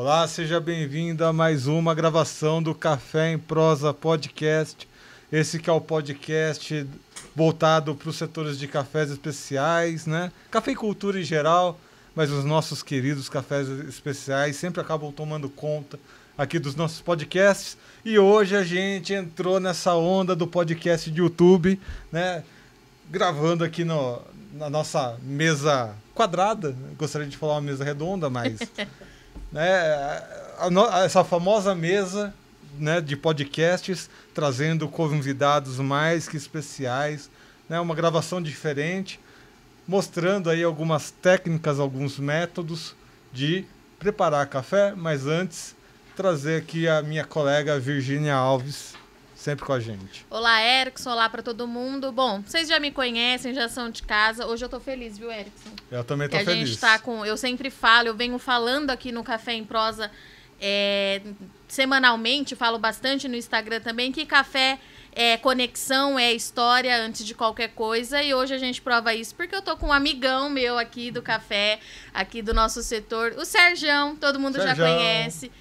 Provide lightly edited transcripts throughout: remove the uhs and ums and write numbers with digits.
Olá, seja bem-vindo a mais uma gravação do Café em Prosa Podcast. Esse que é o podcast voltado para os setores de cafés especiais, né? Cafeicultura em geral, mas os nossos queridos cafés especiais sempre acabam tomando conta aqui dos nossos podcasts. E hoje a gente entrou nessa onda do podcast de YouTube, né? Gravando aqui na nossa mesa quadrada. Gostaria de falar uma mesa redonda, mas... né, essa famosa mesa, né, de podcasts, trazendo convidados mais que especiais, né, uma gravação diferente, mostrando aí algumas técnicas, alguns métodos de preparar café, mas antes trazer aqui a minha colega Virgínia Alves, sempre com a gente. Olá, Erickson, olá para todo mundo. Bom, vocês já me conhecem, já são de casa. Hoje eu tô feliz, viu, Erickson? Eu também tô feliz. A gente tá eu sempre falo, eu venho falando aqui no Café em Prosa semanalmente, falo bastante no Instagram também, que café é conexão, é história antes de qualquer coisa. E hoje a gente prova isso porque eu tô com um amigão meu aqui do café, aqui do nosso setor, o Serjão, todo mundo já conhece,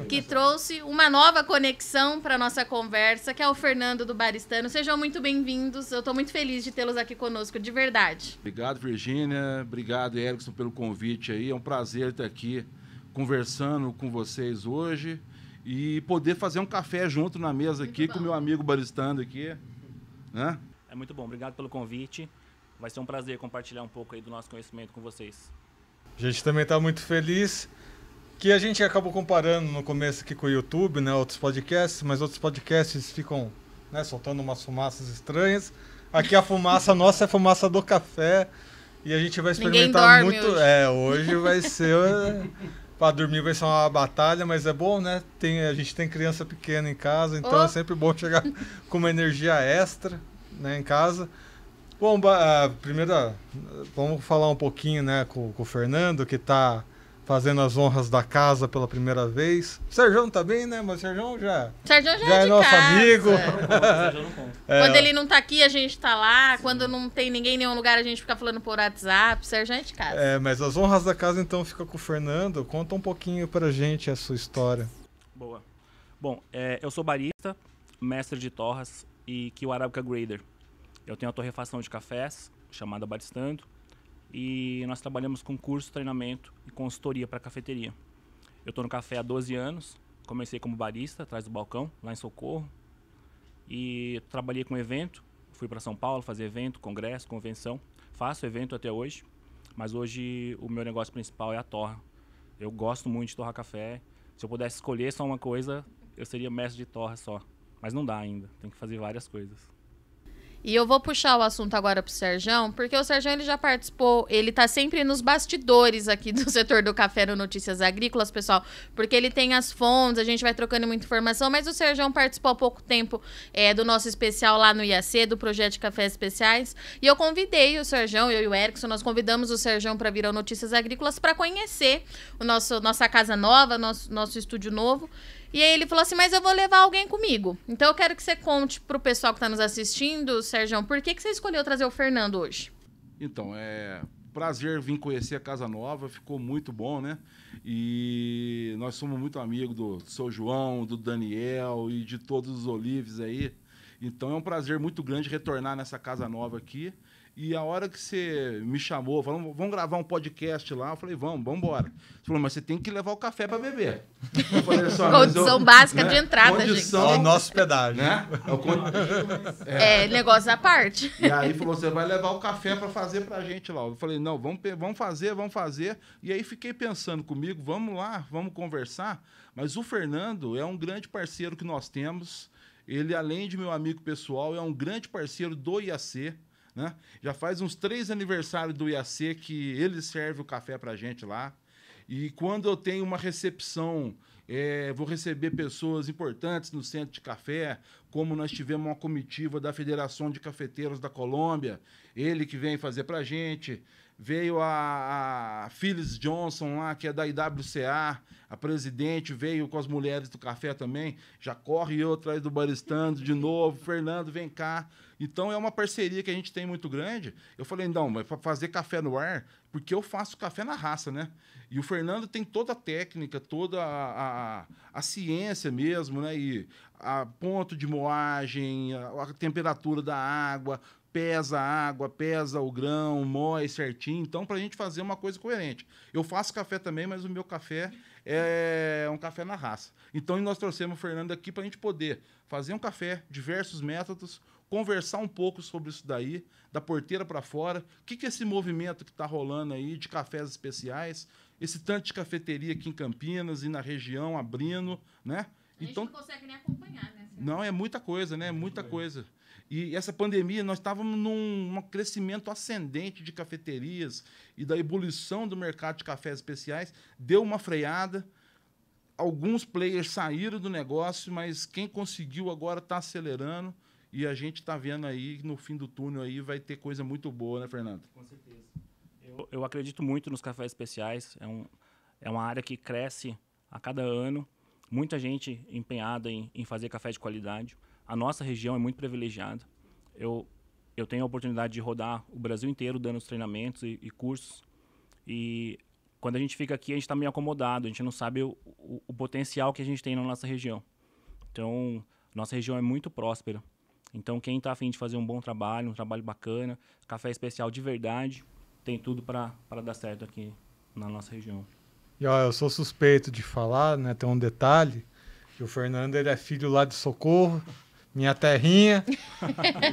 que trouxe uma nova conexão para nossa conversa, que é o Fernando do Baristano. Sejam muito bem-vindos, eu tô muito feliz de tê-los aqui conosco, de verdade. Obrigado, Virgínia, obrigado, Erickson, pelo convite aí. É um prazer estar aqui conversando com vocês hoje e poder fazer um café junto na mesa aqui com o meu amigo baristando aqui, né? É muito bom, obrigado pelo convite. Vai ser um prazer compartilhar um pouco aí do nosso conhecimento com vocês. A gente também está muito feliz que a gente acabou comparando no começo aqui com o YouTube, né, outros podcasts, mas outros podcasts ficam, né, soltando umas fumaças estranhas. Aqui a fumaça nossa é a fumaça do café e a gente vai experimentar muito. Hoje vai ser... Para dormir vai ser uma batalha, mas é bom, né? A gente tem criança pequena em casa, então é sempre bom chegar com uma energia extra, né, em casa. Bom, primeiro vamos falar um pouquinho, né, com o Fernando, que está fazendo as honras da casa pela primeira vez. O Serjão tá bem, né? Mas o Serjão já é nosso amigo. Quando ele não tá aqui, a gente tá lá. Quando não tem ninguém em nenhum lugar, a gente fica falando por WhatsApp. O Serjão é de casa. Mas as honras da casa, então, fica com o Fernando. Conta um pouquinho pra gente a sua história. Boa. Bom, eu sou barista, mestre de torras e Kiwi Arabica Grader. Eu tenho a torrefação de cafés, chamada Baristando. E nós trabalhamos com curso, treinamento e consultoria para cafeteria. Eu estou no café há 12 anos, comecei como barista, atrás do balcão, lá em Socorro. E trabalhei com evento, fui para São Paulo fazer evento, congresso, convenção. Faço evento até hoje, mas hoje o meu negócio principal é a torra. Eu gosto muito de torrar café. Se eu pudesse escolher só uma coisa, eu seria mestre de torra só. Mas não dá ainda, tem que fazer várias coisas. E eu vou puxar o assunto agora pro Serjão, porque o Serjão ele já participou, ele tá sempre nos bastidores aqui do setor do café no Notícias Agrícolas, pessoal, porque ele tem as fontes, a gente vai trocando muita informação, mas o Serjão participou há pouco tempo do nosso especial lá no IAC, do projeto de cafés especiais, e eu convidei o Serjão, eu e o Erickson, nós convidamos o Serjão para vir ao Notícias Agrícolas para conhecer nossa casa nova, nosso estúdio novo. E aí ele falou assim, mas eu vou levar alguém comigo. Então eu quero que você conte pro pessoal que tá nos assistindo, Serjão, por que você escolheu trazer o Fernando hoje? Então, prazer vir conhecer a Casa Nova, ficou muito bom, né? E nós somos muito amigos do São João, do Daniel e de todos os Olives aí. Então é um prazer muito grande retornar nessa Casa Nova aqui. E a hora que você me chamou, falou, vamos gravar um podcast lá, eu falei, vamos embora. Você falou, mas você tem que levar o café para beber. Eu falei, condição básica de entrada, condição, gente. O nosso pedágio. Né? Negócio à parte. E aí falou, você vai levar o café para fazer pra gente lá. Eu falei, não, vamos fazer. E aí fiquei pensando comigo, vamos lá, vamos conversar. Mas o Fernando é um grande parceiro que nós temos. Ele, além de meu amigo pessoal, é um grande parceiro do IAC. Né? Já faz uns 3 aniversários do IAC que ele serve o café pra gente lá. E quando eu tenho uma recepção, vou receber pessoas importantes no centro de café, como nós tivemos uma comitiva da Federação de Cafeteiros da Colômbia, ele que vem fazer pra gente. Veio a Phyllis Johnson lá, que é da IWCA, a presidente, veio com as mulheres do café também, já corre eu atrás do baristando de novo, Fernando, vem cá. Então, é uma parceria que a gente tem muito grande. Eu falei, não, mas para fazer café no ar, porque eu faço café na raça, né? E o Fernando tem toda a técnica, toda a ciência mesmo, né? E a ponto de moagem, a temperatura da água, pesa a água, pesa o grão, moe certinho. Então, para a gente fazer uma coisa coerente. Eu faço café também, mas o meu café é um café na raça. Então, nós trouxemos o Fernando aqui para a gente poder fazer um café, diversos métodos, conversar um pouco sobre isso daí, da porteira para fora, o que é esse movimento que está rolando aí de cafés especiais, esse tanto de cafeteria aqui em Campinas e na região abrindo, né? A gente então, não consegue nem acompanhar, né? Não, é muita coisa, né? Muita coisa. E essa pandemia, nós estávamos num crescimento ascendente de cafeterias e da ebulição do mercado de cafés especiais, deu uma freada, alguns players saíram do negócio, mas quem conseguiu agora está acelerando e a gente está vendo aí, no fim do túnel aí, vai ter coisa muito boa, né, Fernando? Com certeza. Eu acredito muito nos cafés especiais, é uma área que cresce a cada ano, muita gente empenhada em fazer café de qualidade. A nossa região é muito privilegiada. Eu tenho a oportunidade de rodar o Brasil inteiro dando os treinamentos e cursos. E quando a gente fica aqui, a gente está meio acomodado. A gente não sabe o potencial que a gente tem na nossa região. Então, nossa região é muito próspera. Então, quem está a fim de fazer um bom trabalho, um trabalho bacana, café especial de verdade, tem tudo para dar certo aqui na nossa região. E ó, eu sou suspeito de falar, né? Tem um detalhe, que o Fernando ele é filho lá de Socorro, minha terrinha,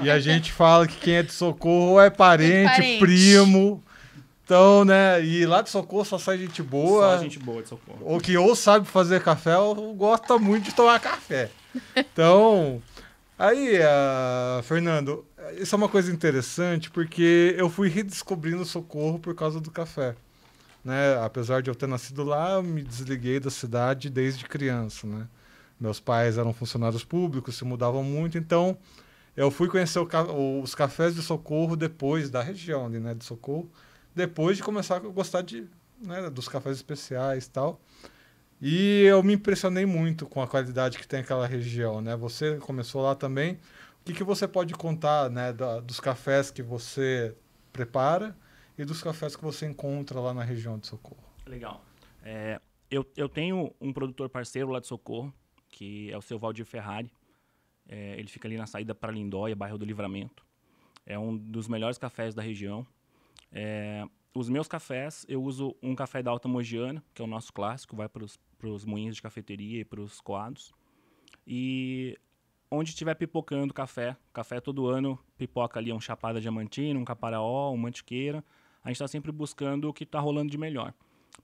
e a gente fala que quem é de Socorro é parente, primo. Então, né? E lá de Socorro só sai gente boa. Só gente boa de Socorro. Ou que ou sabe fazer café ou gosta muito de tomar café. Então, aí, Fernando, isso é uma coisa interessante porque eu fui redescobrindo Socorro por causa do café. Né? Apesar de eu ter nascido lá, eu me desliguei da cidade desde criança, né? Meus pais eram funcionários públicos, se mudavam muito, então eu fui conhecer os cafés de Socorro depois, da região ali, né, de Socorro, depois de começar a gostar né, dos cafés especiais e tal. E eu me impressionei muito com a qualidade que tem aquela região, né? Você começou lá também. O que você pode contar, né, dos cafés que você prepara e dos cafés que você encontra lá na região de Socorro? Legal. Eu tenho um produtor parceiro lá de Socorro, que é o seu Valdir Ferrari. Ele fica ali na saída para Lindóia, bairro do Livramento. É um dos melhores cafés da região. Os meus cafés, eu uso um café da Alta Mogiana, que é o nosso clássico, vai para os moinhos de cafeteria e para os coados. E onde estiver pipocando café todo ano pipoca ali um Chapada Diamantina, um Caparaó, um Mantiqueira. A gente está sempre buscando o que está rolando de melhor,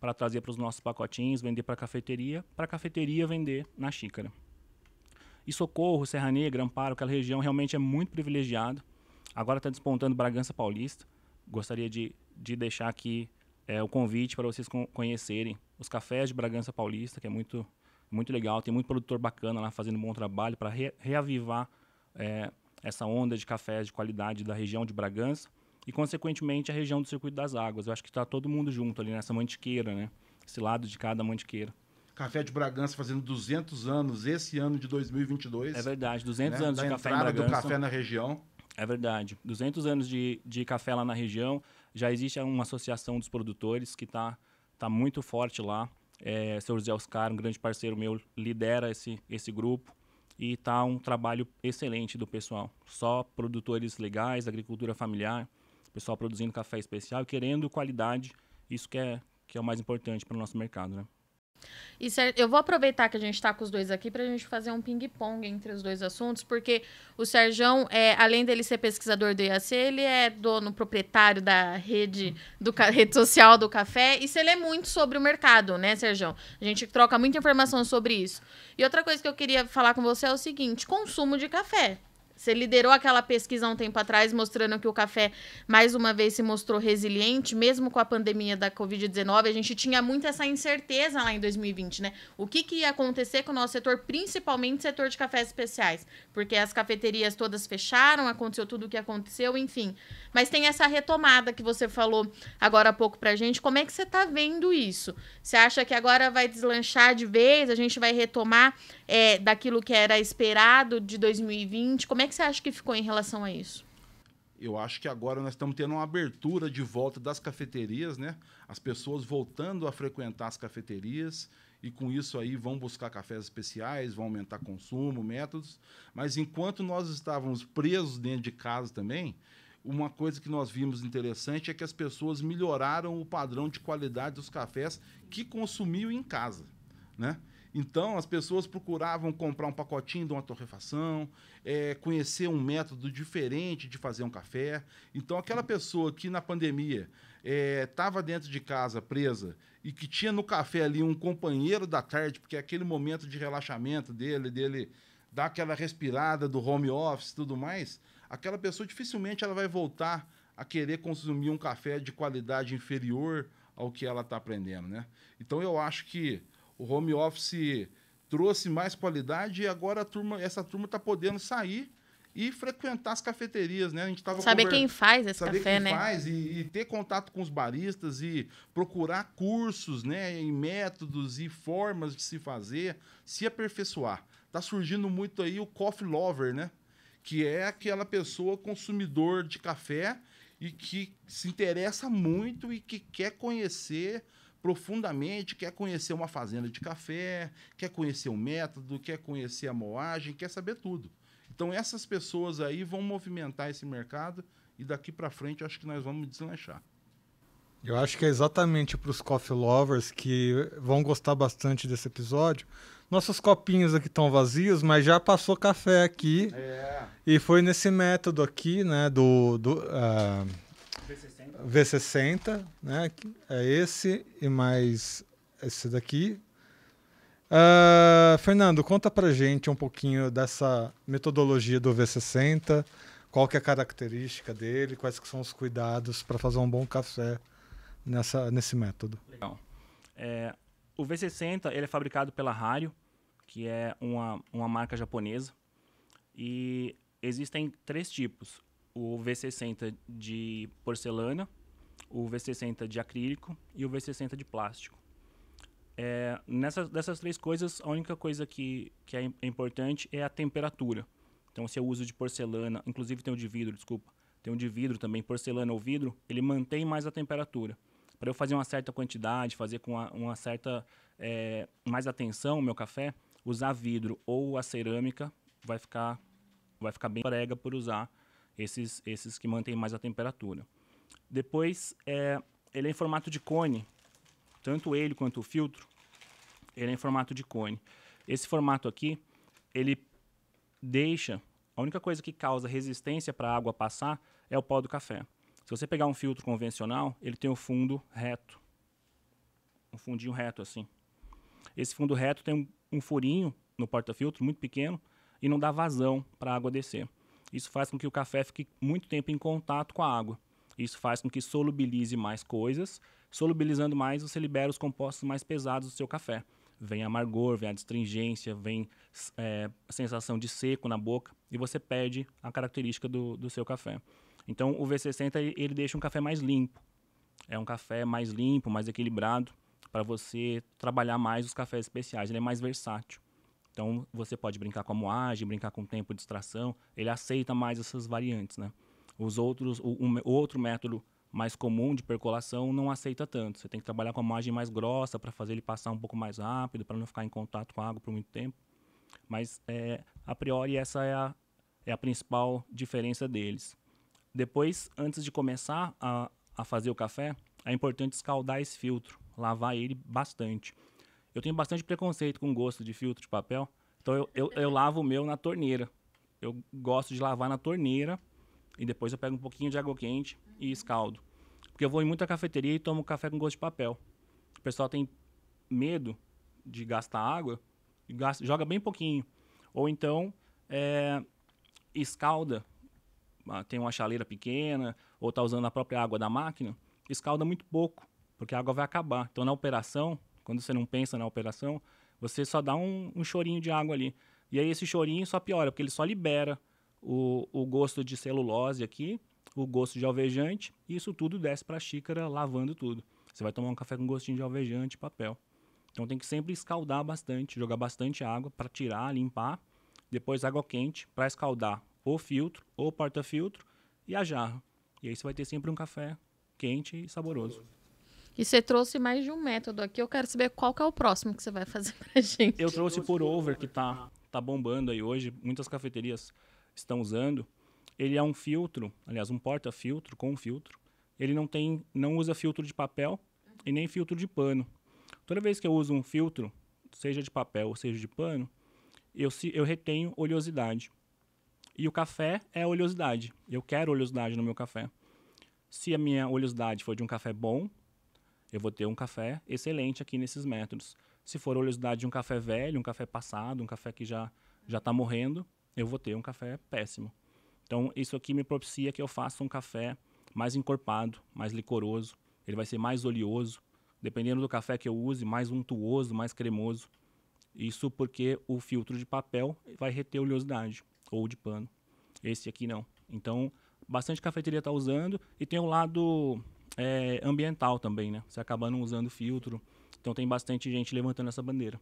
para trazer para os nossos pacotinhos, vender para a cafeteria vender na xícara. E Socorro, Serra Negra, Amparo, aquela região realmente é muito privilegiada. Agora está despontando Bragança Paulista. Gostaria de deixar aqui o convite para vocês conhecerem os cafés de Bragança Paulista, que é muito, muito legal. Tem muito produtor bacana lá fazendo um bom trabalho para reavivar essa onda de cafés de qualidade da região de Bragança. E, consequentemente, a região do Circuito das Águas. Eu acho que está todo mundo junto ali nessa mantiqueira, né? Esse lado de cada mantiqueira. Café de Bragança fazendo 200 anos esse ano de 2022. É verdade, 200 anos de café em Bragança. Bragança. Do café na região. É verdade. 200 anos de café lá na região. Já existe uma associação dos produtores que tá muito forte lá. Seu José Oscar, um grande parceiro meu, lidera esse grupo. E tá um trabalho excelente do pessoal. Só produtores legais, agricultura familiar. Pessoal produzindo café especial e querendo qualidade, isso que é o mais importante para o nosso mercado, né? E eu vou aproveitar que a gente está com os dois aqui para a gente fazer um ping-pong entre os dois assuntos, porque o Serjão, além dele ser pesquisador do IAC, ele é dono, proprietário da rede social do café, e você lê muito sobre o mercado, né, Serjão? A gente troca muita informação sobre isso. E outra coisa que eu queria falar com você é o seguinte: consumo de café. Você liderou aquela pesquisa há um tempo atrás, mostrando que o café, mais uma vez, se mostrou resiliente, mesmo com a pandemia da Covid-19. A gente tinha muito essa incerteza lá em 2020, né? O que ia acontecer com o nosso setor, principalmente o setor de cafés especiais? Porque as cafeterias todas fecharam, aconteceu tudo o que aconteceu, enfim. Mas tem essa retomada que você falou agora há pouco pra gente. Como é que você tá vendo isso? Você acha que agora vai deslanchar de vez? A gente vai retomar daquilo que era esperado de 2020? Como é que você acha que ficou em relação a isso? Eu acho que agora nós estamos tendo uma abertura de volta das cafeterias, né? As pessoas voltando a frequentar as cafeterias e com isso aí vão buscar cafés especiais, vão aumentar consumo, métodos. Mas enquanto nós estávamos presos dentro de casa também, uma coisa que nós vimos interessante é que as pessoas melhoraram o padrão de qualidade dos cafés que consumiam em casa, né? Então, as pessoas procuravam comprar um pacotinho de uma torrefação, conhecer um método diferente de fazer um café. Então, aquela pessoa que na pandemia estava dentro de casa presa e que tinha no café ali um companheiro da tarde, porque é aquele momento de relaxamento dele dar aquela respirada do home office e tudo mais, aquela pessoa dificilmente ela vai voltar a querer consumir um café de qualidade inferior ao que ela está aprendendo, né? Então, eu acho que o home office trouxe mais qualidade e agora essa turma está podendo sair e frequentar as cafeterias, né? A gente tava Saber quem faz esse saber café, quem né? faz e ter contato com os baristas e procurar cursos, né? E métodos e formas de se fazer, se aperfeiçoar. Tá surgindo muito aí o coffee lover, né? Que é aquela pessoa consumidor de café e que se interessa muito e que quer conhecer profundamente, quer conhecer uma fazenda de café, quer conhecer o método, quer conhecer a moagem, quer saber tudo. Então, essas pessoas aí vão movimentar esse mercado e daqui para frente eu acho que nós vamos deslanchar. Eu acho que é exatamente para os coffee lovers que vão gostar bastante desse episódio. Nossos copinhos aqui estão vazios, mas já passou café aqui. E foi nesse método aqui, né, do V60, né? É esse e mais esse daqui. Fernando, conta pra gente um pouquinho dessa metodologia do V60, qual que é a característica dele, quais que são os cuidados para fazer um bom café nesse método. Legal. O V60 ele é fabricado pela Hario, que é uma marca japonesa, e existem 3 tipos. O V60 de porcelana, o V60 de acrílico e o V60 de plástico. Dessas 3 coisas, a única coisa que é importante é a temperatura. Então, se eu uso de porcelana, inclusive tem o de vidro, desculpa, tem o de vidro também, porcelana ou vidro, ele mantém mais a temperatura. Para eu fazer uma certa quantidade, fazer com uma certa mais atenção o meu café, usar vidro ou a cerâmica vai ficar bem prega por usar esses que mantêm mais a temperatura. Depois, ele é em formato de cone, tanto ele quanto o filtro, ele é em formato de cone. Esse formato aqui, ele deixa, a única coisa que causa resistência para a água passar é o pó do café. Se você pegar um filtro convencional, ele tem o fundo reto, um fundinho reto assim. Esse fundo reto tem um furinho no porta-filtro muito pequeno e não dá vazão para a água descer. Isso faz com que o café fique muito tempo em contato com a água. Isso faz com que solubilize mais coisas. Solubilizando mais, você libera os compostos mais pesados do seu café. Vem amargor, vem a astringência, vem a sensação de seco na boca e você perde a característica do seu café. Então, o V60 ele deixa um café mais limpo. É um café mais limpo, mais equilibrado, para você trabalhar mais os cafés especiais. Ele é mais versátil. Então, você pode brincar com a moagem, brincar com o tempo de extração. Ele aceita mais essas variantes, né? O outro método mais comum de percolação não aceita tanto. Você tem que trabalhar com a moagem mais grossa para fazer ele passar um pouco mais rápido, para não ficar em contato com a água por muito tempo. Mas, a priori, essa é a principal diferença deles. Depois, antes de começar a fazer o café, é importante escaldar esse filtro, lavar ele bastante. Eu tenho bastante preconceito com gosto de filtro de papel, então eu lavo o meu na torneira. Eu gosto de lavar na torneira e depois eu pego um pouquinho de água quente e escaldo. Porque eu vou em muita cafeteria e tomo café com gosto de papel. O pessoal tem medo de gastar água e joga bem pouquinho. Ou então, escalda, tem uma chaleira pequena, ou está usando a própria água da máquina, escalda muito pouco, porque a água vai acabar. Então, na operação, quando você não pensa na operação, você só dá um chorinho de água ali. E aí esse chorinho só piora, porque ele só libera o gosto de celulose aqui, o gosto de alvejante, e isso tudo desce para a xícara lavando tudo. Você vai tomar um café com gostinho de alvejante e papel. Então tem que sempre escaldar bastante, jogar bastante água para tirar, limpar. Depois água quente para escaldar ou filtro, ou porta-filtro e a jarra. E aí você vai ter sempre um café quente e saboroso. E você trouxe mais de um método aqui. Eu quero saber qual que é o próximo que você vai fazer pra gente. Eu trouxe por over, que tá bombando aí hoje. Muitas cafeterias estão usando. Ele é um filtro, aliás, um porta-filtro com um filtro. Ele não usa filtro de papel e nem filtro de pano. Toda vez que eu uso um filtro, seja de papel ou seja de pano, eu retenho oleosidade. E o café é oleosidade. Eu quero oleosidade no meu café. Se a minha oleosidade for de um café bom, eu vou ter um café excelente aqui nesses métodos. Se for oleosidade de um café velho, um café passado, um café que já está morrendo, eu vou ter um café péssimo. Então, isso aqui me propicia que eu faça um café mais encorpado, mais licoroso. Ele vai ser mais oleoso. Dependendo do café que eu use, mais untuoso, mais cremoso. Isso porque o filtro de papel vai reter oleosidade, ou de pano. Esse aqui não. Então, bastante cafeteria está usando. E tem o lado ambiental também, né? Você acaba não usando filtro. Então, tem bastante gente levantando essa bandeira.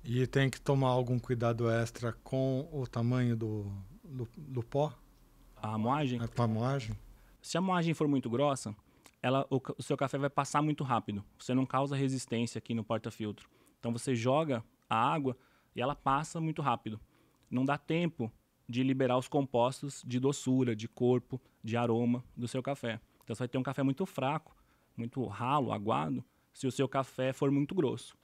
E tem que tomar algum cuidado extra com o tamanho do pó? A moagem? Com a moagem? Se a moagem for muito grossa, o seu café vai passar muito rápido. Você não causa resistência aqui no porta-filtro. Então, você joga a água e ela passa muito rápido. Não dá tempo de liberar os compostos de doçura, de corpo, de aroma do seu café. Então, você vai ter um café muito fraco, muito ralo, aguado, se o seu café for muito grosso.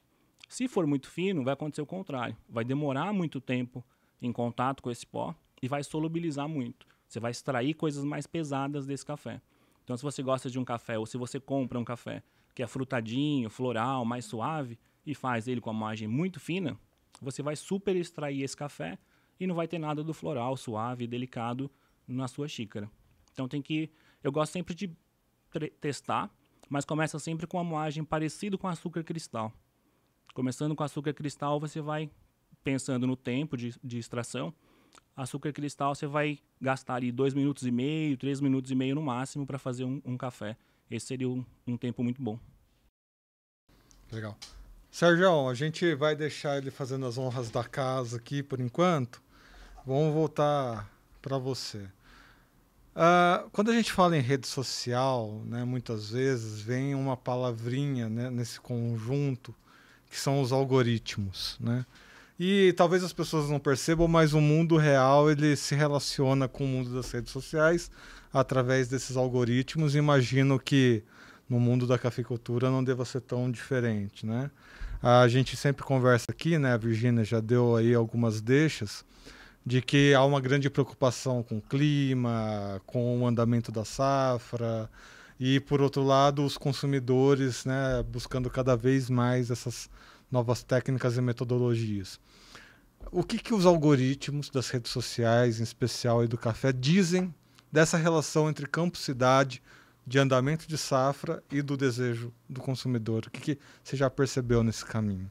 Se for muito fino, vai acontecer o contrário. Vai demorar muito tempo em contato com esse pó e vai solubilizar muito. Você vai extrair coisas mais pesadas desse café. Então, se você gosta de um café ou se você compra um café que é frutadinho, floral, mais suave e faz ele com a moagem muito fina, você vai super extrair esse café e não vai ter nada do floral, suave e delicado na sua xícara. Então, eu gosto sempre de testar, mas começa sempre com a moagem parecido com açúcar cristal. Começando com açúcar cristal, você vai pensando no tempo de extração. Açúcar cristal, você vai gastar ali 2 minutos e meio, 3 minutos e meio no máximo para fazer um café. Esse seria um tempo muito bom. Legal. Sérgio, a gente vai deixar ele fazendo as honras da casa aqui por enquanto. Vamos voltar para você. Quando a gente fala em rede social, né, muitas vezes vem uma palavrinha, né, nesse conjunto, que são os algoritmos, né? E talvez as pessoas não percebam, mas o mundo real ele se relaciona com o mundo das redes sociais através desses algoritmos. Imagino que no mundo da cafeicultura não deva ser tão diferente, né? A gente sempre conversa aqui, né? A Virgínia já deu aí algumas deixas de que há uma grande preocupação com o clima, com o andamento da safra e, por outro lado, os consumidores, né, buscando cada vez mais essas novas técnicas e metodologias. O que os algoritmos das redes sociais, em especial e do café, dizem dessa relação entre campo-cidade, de andamento de safra e do desejo do consumidor? O que você já percebeu nesse caminho?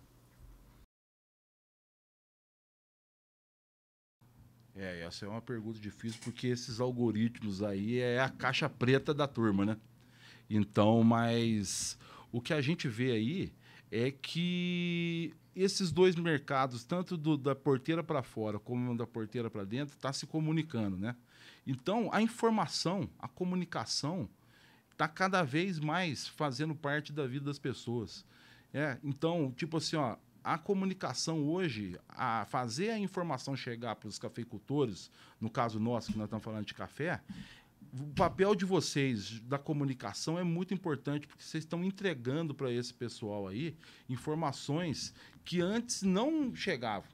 Essa é uma pergunta difícil, porque esses algoritmos aí é a caixa preta da turma, né? Então, mas o que a gente vê aí é que esses dois mercados, tanto da porteira para fora como da porteira para dentro, está se comunicando, né? Então, a informação, a comunicação, está cada vez mais fazendo parte da vida das pessoas. Então, tipo assim, ó, a comunicação hoje, a fazer a informação chegar para os cafeicultores, no caso nosso, que nós estamos falando de café, o papel de vocês, da comunicação, é muito importante, porque vocês estão entregando para esse pessoal aí informações que antes não chegavam,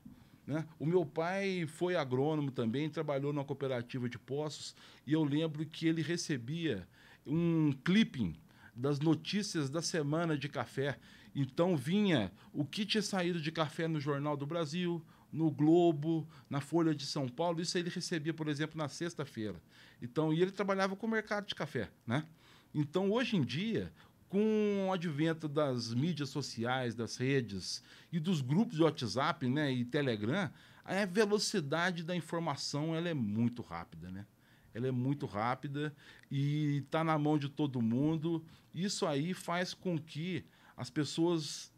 né? O meu pai foi agrônomo também, trabalhou numa cooperativa de poços, e eu lembro que ele recebia um clipping das notícias da semana de café. Então vinha o que tinha saído de café no Jornal do Brasil, no Globo, na Folha de São Paulo. Isso ele recebia, por exemplo, na sexta-feira. Então, e ele trabalhava com o mercado de café, né? Então, hoje em dia, com o advento das mídias sociais, das redes e dos grupos de WhatsApp, né, e Telegram, a velocidade da informação ela é muito rápida, né? Ela é muito rápida e está na mão de todo mundo. Isso aí faz com que as pessoas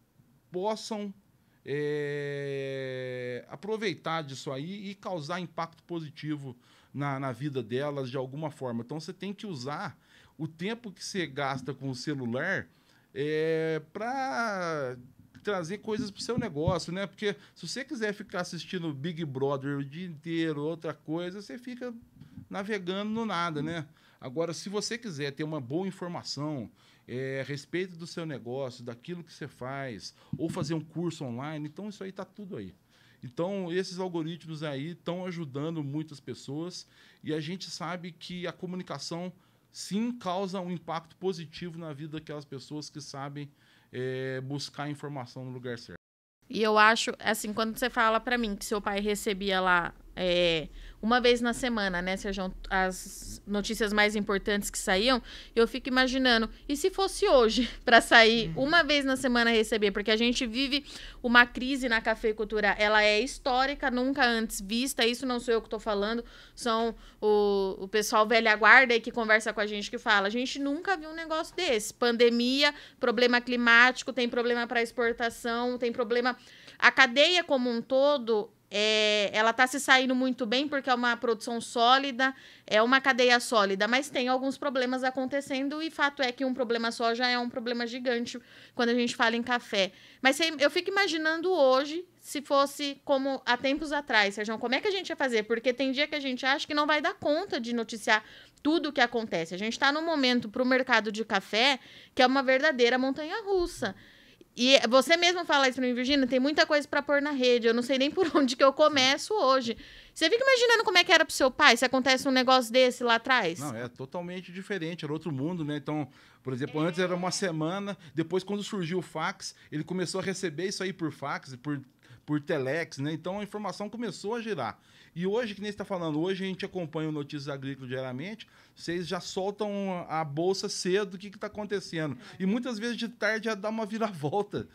possam aproveitar disso aí e causar impacto positivo na vida delas de alguma forma. Então, você tem que usar o tempo que você gasta com o celular para trazer coisas para o seu negócio, né? Porque se você quiser ficar assistindo Big Brother o dia inteiro, outra coisa, você fica navegando no nada, né? Agora, se você quiser ter uma boa informação a respeito do seu negócio, daquilo que você faz, ou fazer um curso online, então isso aí está tudo aí. Então, esses algoritmos aí estão ajudando muitas pessoas e a gente sabe que a comunicação, sim, causa um impacto positivo na vida daquelas pessoas que sabem buscar informação no lugar certo. E eu acho, assim, quando você fala pra mim que seu pai recebia lá uma vez na semana, né, Sérgio, as notícias mais importantes que saíam, eu fico imaginando, e se fosse hoje pra sair uma vez na semana receber? Porque a gente vive uma crise na cafeicultura, ela é histórica, nunca antes vista, isso não sou eu que tô falando, são o pessoal velha guarda aí que conversa com a gente, que fala, a gente nunca viu um negócio desse, pandemia, problema climático, tem problema para exportação, tem problema... A cadeia como um todo... ela está se saindo muito bem porque é uma produção sólida, é uma cadeia sólida, mas tem alguns problemas acontecendo e fato é que um problema só já é um problema gigante quando a gente fala em café. Mas eu fico imaginando hoje, se fosse como há tempos atrás, Sérgio, como é que a gente ia fazer? Porque tem dia que a gente acha que não vai dar conta de noticiar tudo o que acontece. A gente está num momento para o mercado de café que é uma verdadeira montanha-russa. E você mesmo fala isso pra mim, Virgínia, tem muita coisa pra pôr na rede, eu não sei nem por onde que eu começo hoje. Você fica imaginando como é que era pro seu pai, se acontece um negócio desse lá atrás? Não, é totalmente diferente, era outro mundo, né? Então, por exemplo, antes era uma semana, depois quando surgiu o fax, ele começou a receber isso aí por fax, por telex, né? Então a informação começou a girar. E hoje, que nem você está falando, hoje a gente acompanha o Notícias Agrícolas diariamente, vocês já soltam a bolsa cedo do que está acontecendo. E muitas vezes de tarde já dá uma viravolta.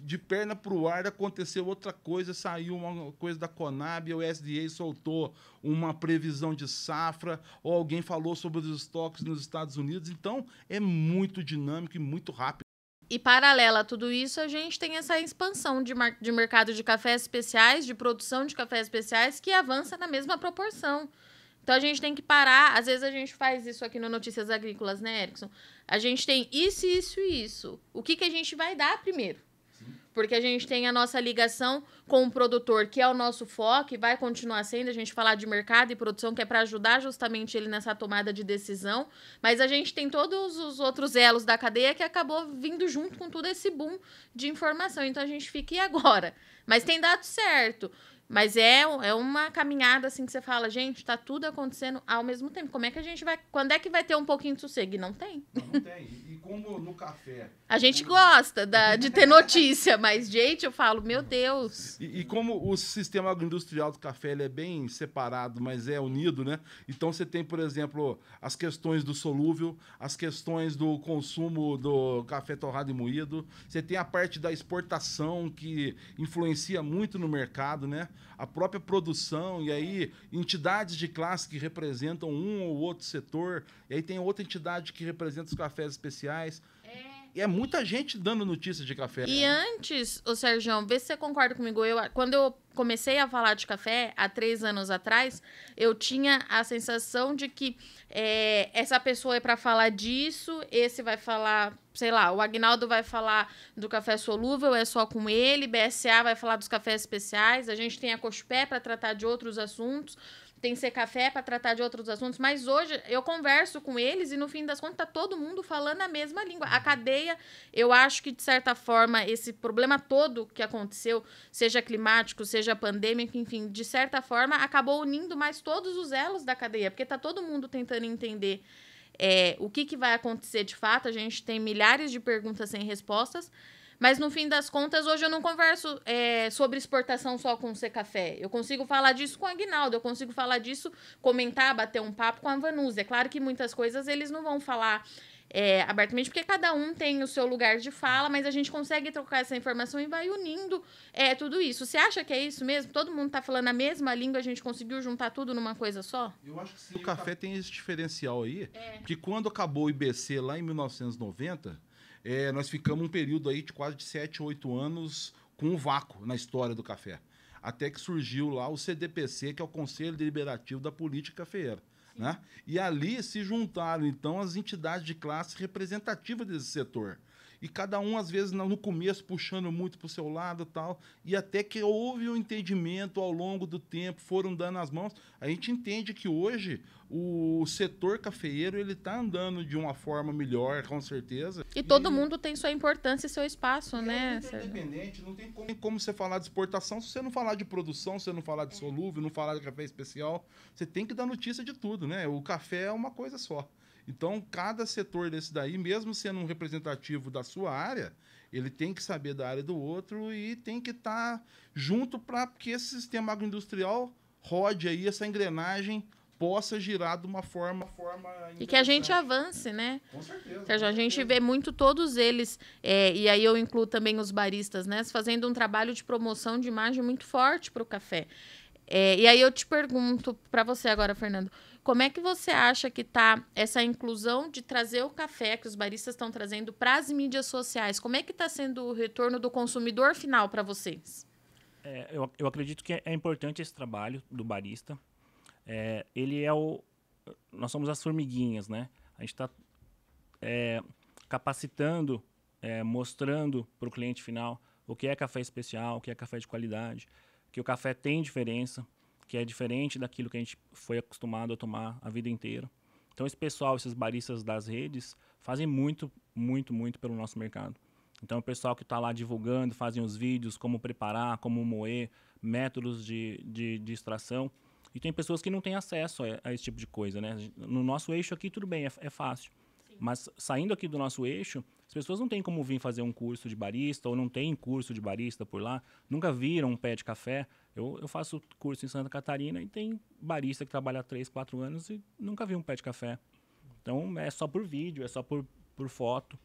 De perna para o ar aconteceu outra coisa, saiu uma coisa da Conab, o USDA soltou uma previsão de safra, ou alguém falou sobre os estoques nos Estados Unidos. Então, é muito dinâmico e muito rápido. E paralela a tudo isso, a gente tem essa expansão de mercado de cafés especiais, de produção de cafés especiais, que avança na mesma proporção. Então, a gente tem que parar. Às vezes, a gente faz isso aqui no Notícias Agrícolas, né, Erickson? A gente tem isso, isso e isso. O que a gente vai dar primeiro? Porque a gente tem a nossa ligação com o produtor, que é o nosso foco, e vai continuar sendo a gente falar de mercado e produção, que é para ajudar justamente ele nessa tomada de decisão. Mas a gente tem todos os outros elos da cadeia que acabou vindo junto com todo esse boom de informação. Então a gente fica, e agora? Mas tem dado certo. Mas é uma caminhada assim que você fala, gente, tá tudo acontecendo ao mesmo tempo. Como é que a gente vai... Quando é que vai ter um pouquinho de sossego? E não tem. Não tem. E como no café... A gente gosta de ter notícia, mas, gente, eu falo, meu Deus. E como o sistema agroindustrial do café ele é bem separado, mas é unido, né? Então você tem, por exemplo, as questões do solúvel, as questões do consumo do café torrado e moído. Você tem a parte da exportação que influencia muito no mercado, né? A própria produção, e aí entidades de classe que representam um ou outro setor, e aí tem outra entidade que representa os cafés especiais. E é muita gente dando notícia de café. E antes, ô Sérgio, vê se você concorda comigo. Quando eu comecei a falar de café, há 3 anos atrás, eu tinha a sensação de que essa pessoa é para falar disso, esse vai falar, sei lá, o Agnaldo vai falar do café solúvel, é só com ele, BSA vai falar dos cafés especiais, a gente tem a Cochupé para tratar de outros assuntos, tem Ser Café para tratar de outros assuntos, mas hoje eu converso com eles e no fim das contas tá todo mundo falando a mesma língua. A cadeia, eu acho que de certa forma esse problema todo que aconteceu, seja climático, seja pandêmico, enfim, de certa forma acabou unindo mais todos os elos da cadeia, porque tá todo mundo tentando entender o que vai acontecer de fato. A gente tem milhares de perguntas sem respostas. Mas, no fim das contas, hoje eu não converso sobre exportação só com o Ser Café. Eu consigo falar disso com o Agnaldo, eu consigo falar disso, comentar, bater um papo com a Vanusa. É claro que muitas coisas eles não vão falar abertamente, porque cada um tem o seu lugar de fala, mas a gente consegue trocar essa informação e vai unindo tudo isso. Você acha que é isso mesmo? Todo mundo está falando a mesma língua, a gente conseguiu juntar tudo numa coisa só? Eu acho que sim. O café tem esse diferencial aí, que quando acabou o IBC lá em 1990... nós ficamos um período aí de quase 7, 8 anos com um vácuo na história do café. até que surgiu lá o CDPC, que é o Conselho Deliberativo da Política Cafeeira. Né? E ali se juntaram, então, as entidades de classe representativas desse setor. E cada um, às vezes, no começo, puxando muito para o seu lado e tal, e até que houve um entendimento ao longo do tempo, foram dando as mãos. A gente entende que hoje o setor cafeeiro está andando de uma forma melhor, com certeza. E todo mundo tem sua importância e seu espaço, né? Independente, não tem como você falar de exportação se você não falar de produção, se você não falar de solúvel, não falar de café especial. Você tem que dar notícia de tudo, né? O café é uma coisa só. Então, cada setor desse daí, mesmo sendo um representativo da sua área, ele tem que saber da área do outro e tem que estar junto para que esse sistema agroindustrial rode aí, essa engrenagem possa girar de uma forma e que a gente avance, né? Com certeza. Sérgio, a gente vê muito todos eles, e aí eu incluo também os baristas, né? Fazendo um trabalho de promoção de imagem muito forte para o café. E aí eu te pergunto para você agora, Fernando, como é que você acha que está essa inclusão de trazer o café que os baristas estão trazendo para as mídias sociais? Como é que está sendo o retorno do consumidor final para vocês? Eu acredito que é importante esse trabalho do barista. Nós somos as formiguinhas, né? A gente está capacitando, mostrando para o cliente final o que é café especial, o que é café de qualidade, que o café tem diferença, que é diferente daquilo que a gente foi acostumado a tomar a vida inteira. Então, esse pessoal, esses baristas das redes, fazem muito, muito, muito pelo nosso mercado. Então, o pessoal que está lá divulgando, fazem os vídeos, como preparar, como moer, métodos de extração. E tem pessoas que não têm acesso a esse tipo de coisa, né? No nosso eixo aqui, tudo bem, é fácil. Sim. Mas saindo aqui do nosso eixo, as pessoas não têm como vir fazer um curso de barista ou não tem curso de barista por lá, nunca viram um pé de café. Eu faço curso em Santa Catarina e tem barista que trabalha há 3, 4 anos e nunca viu um pé de café. Então, é só por vídeo, é só por foto.